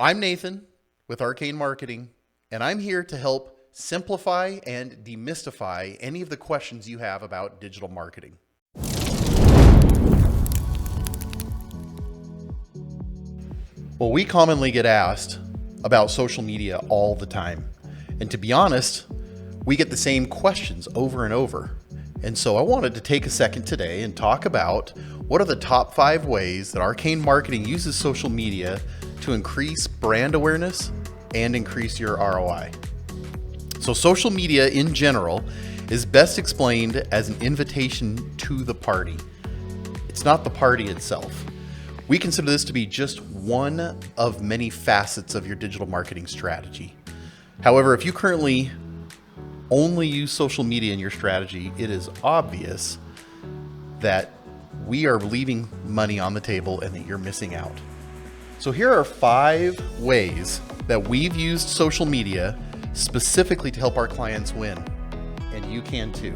I'm Nathan with Arcane Marketing, and I'm here to help simplify and demystify any of the questions you have about digital marketing. Well, we commonly get asked about social media all the time. And to be honest, we get the same questions over and over. And so I wanted to take a second today and talk about what are the top 5 ways that Arcane Marketing uses social media to increase brand awareness and increase your ROI. So social media in general is best explained as an invitation to the party. It's not the party itself. We consider this to be just one of many facets of your digital marketing strategy. However, if you currently only use social media in your strategy, it is obvious that we are leaving money on the table and that you're missing out. So here are 5 ways that we've used social media specifically to help our clients win, and you can too.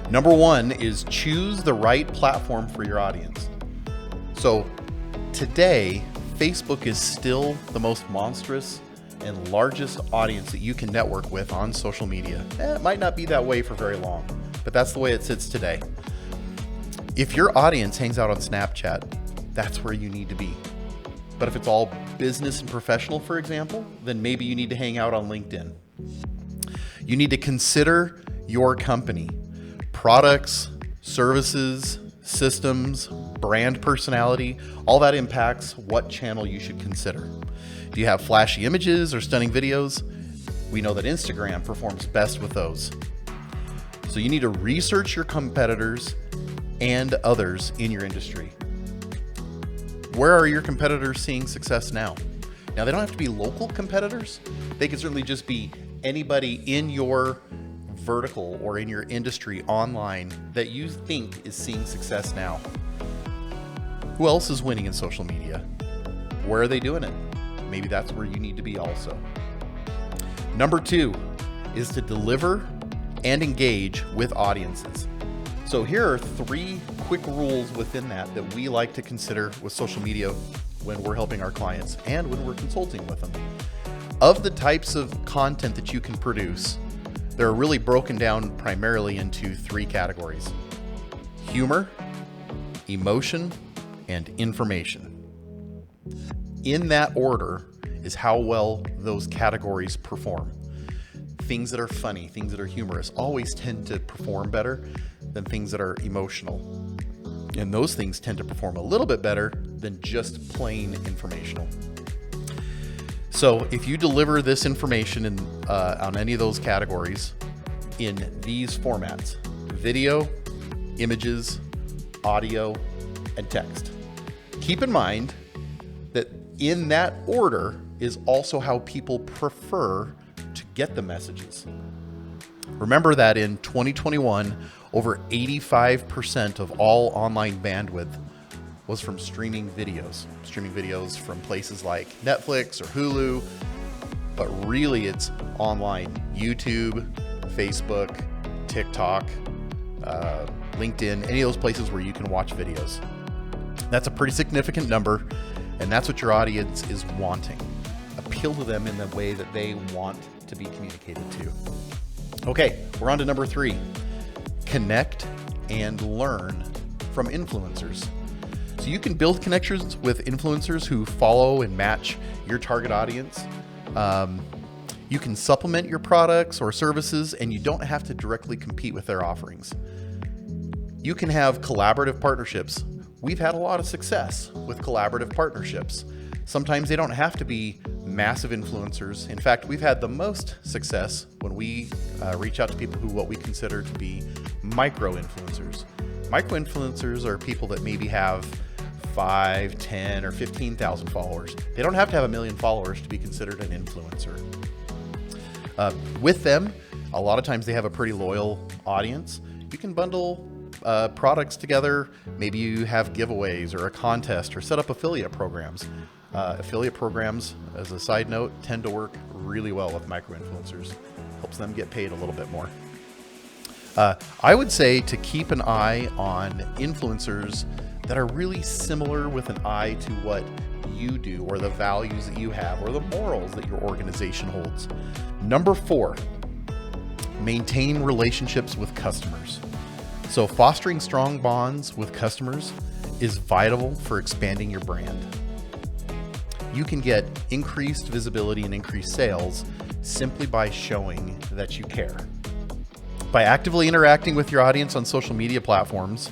Number 1 is choose the right platform for your audience. So today, Facebook is still the most monstrous and largest audience that you can network with on social media. It might not be that way for very long, but that's the way it sits today. If your audience hangs out on Snapchat, that's where you need to be. But if it's all business and professional, for example, then maybe you need to hang out on LinkedIn. You need to consider your company, products, services, systems, brand personality, all that impacts what channel you should consider. Do you have flashy images or stunning videos? We know that Instagram performs best with those. So you need to research your competitors and others in your industry. Where are your competitors seeing success now? Now, they don't have to be local competitors. They can certainly just be anybody in your vertical or in your industry online that you think is seeing success now. Who else is winning in social media? Where are they doing it? Maybe that's where you need to be also. Number 2 is to deliver and engage with audiences. So here are 3 quick rules within that we like to consider with social media when we're helping our clients and when we're consulting with them. Of the types of content that you can produce, they're really broken down primarily into 3 categories: humor, emotion, and information. In that order is how well those categories perform. Things that are funny, things that are humorous always tend to perform better than things that are emotional. And those things tend to perform a little bit better than just plain informational. So if you deliver this information on any of those categories in these formats: video, images, audio, and text, keep in mind that in that order is also how people prefer to get the messages. Remember that in 2021, over 85% of all online bandwidth was from streaming videos from places like Netflix or Hulu, but really it's online: YouTube, Facebook, TikTok, LinkedIn, any of those places where you can watch videos. That's a pretty significant number, and that's what your audience is wanting. Appeal to them in the way that they want to be communicated to. Okay, we're on to number 3. Connect and learn from influencers. So you can build connections with influencers who follow and match your target audience. You can supplement your products or services, and you don't have to directly compete with their offerings. You can have collaborative partnerships. We've had a lot of success with collaborative partnerships. Sometimes they don't have to be massive influencers. In fact, we've had the most success when we reach out to people who what we consider to be micro-influencers. Micro-influencers are people that maybe have 5, 10, or 15,000 followers. They don't have to have 1 million followers to be considered an influencer. With them, a lot of times they have a pretty loyal audience. You can bundle products together. Maybe you have giveaways or a contest, or set up affiliate programs. Affiliate programs, as a side note, tend to work really well with micro-influencers. Helps them get paid a little bit more. I would say to keep an eye on influencers that are really similar with an eye to what you do or the values that you have or the morals that your organization holds. Number 4, maintain relationships with customers. So fostering strong bonds with customers is vital for expanding your brand. You can get increased visibility and increased sales simply by showing that you care. By actively interacting with your audience on social media platforms,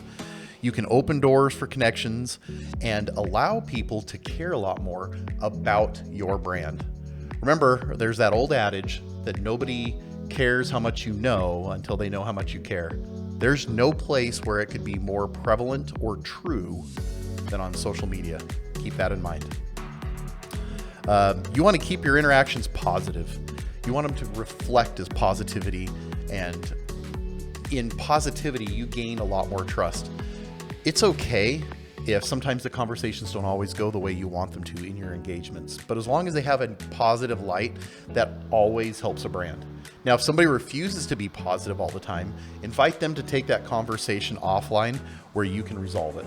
you can open doors for connections and allow people to care a lot more about your brand. Remember, there's that old adage that nobody cares how much you know until they know how much you care. There's no place where it could be more prevalent or true than on social media. Keep that in mind. You want to keep your interactions positive. You want them to reflect as positivity, and in positivity, you gain a lot more trust. It's okay if sometimes the conversations don't always go the way you want them to in your engagements, but as long as they have a positive light, that always helps a brand. Now, if somebody refuses to be positive all the time, invite them to take that conversation offline where you can resolve it.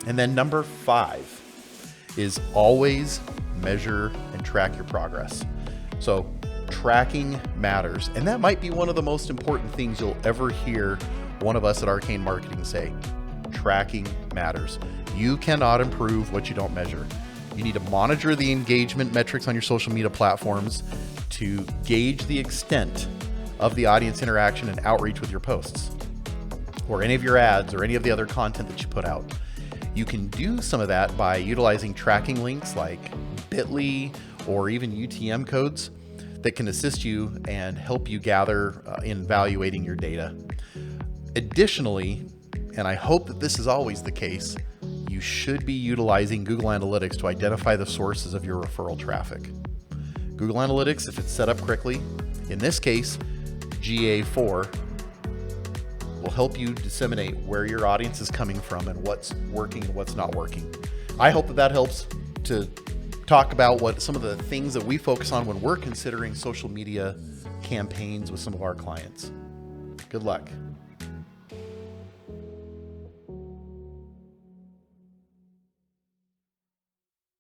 And then number 5 is always measure and track your progress. So tracking matters, and that might be one of the most important things you'll ever hear one of us at Arcane Marketing say. Tracking matters. You cannot improve what you don't measure. You need to monitor the engagement metrics on your social media platforms to gauge the extent of the audience interaction and outreach with your posts or any of your ads or any of the other content that you put out. You can do some of that by utilizing tracking links like Bitly or even UTM codes that can assist you and help you gather in evaluating your data. Additionally, and I hope that this is always the case, you should be utilizing Google Analytics to identify the sources of your referral traffic. Google Analytics, if it's set up correctly, in this case, GA4, will help you disseminate where your audience is coming from and what's working and what's not working. I hope that that helps to talk about what some of the things that we focus on when we're considering social media campaigns with some of our clients. Good luck.